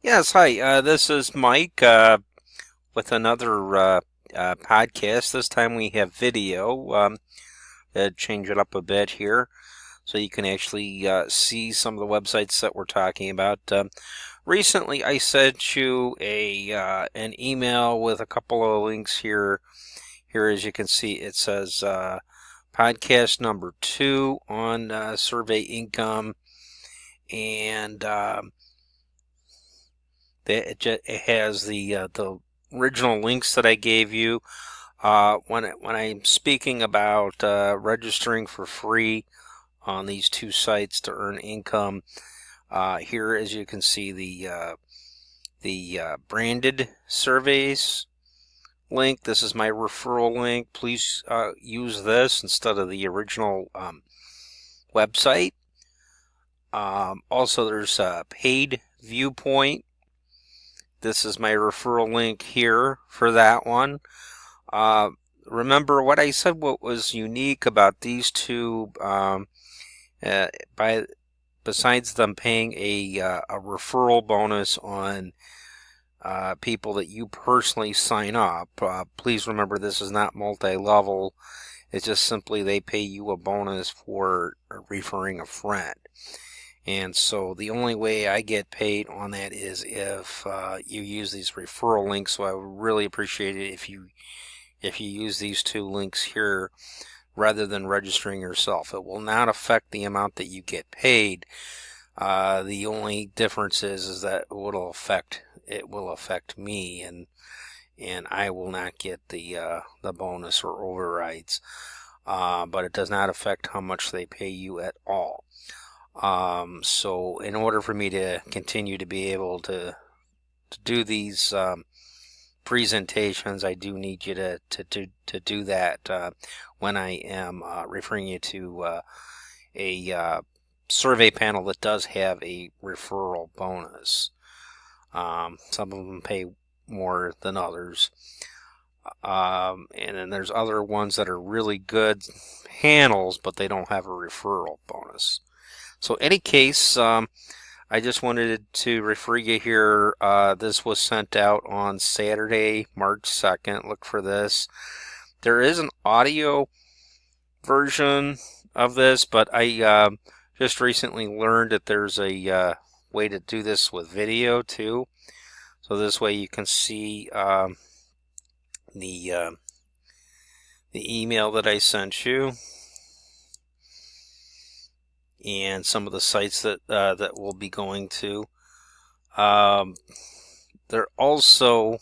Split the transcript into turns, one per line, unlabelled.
Yes, hi. This is Mike with another podcast. This time we have video. Change it up a bit here so you can actually see some of the websites that we're talking about. Recently, I sent you a an email with a couple of links here. Here, as you can see, it says podcast number 2 on survey income, and it has the original links that I gave you. When I'm speaking about registering for free on these two sites to earn income, here, as you can see, the branded surveys link. This is my referral link. Please use this instead of the original website. Also, there's a paid viewpoint. This is my referral link here for that one. Uh, Remember what I said, what was unique about these two, uh, by besides them paying a referral bonus on people that you personally sign up. Please remember this is not multi-level. It's just simply they pay you a bonus for referring a friend. And so the only way I get paid on that is if you use these referral links. So I would really appreciate it if you use these two links here rather than registering yourself. It will not affect the amount that you get paid. The only difference is that it will affect me, and I will not get the bonus or overrides. But it does not affect how much they pay you at all. So in order for me to continue to be able to do these presentations, I do need you to do that when I am referring you to a survey panel that does have a referral bonus. Some of them pay more than others. And then there's other ones that are really good panels, but they don't have a referral bonus. So, any case, I just wanted to refer you here. This was sent out on Saturday, March 2nd. Look for this. There is an audio version of this, but I just recently learned that there's a way to do this with video too. So this way you can see the uh, the email that I sent you and some of the sites that we'll be going to. Um, there also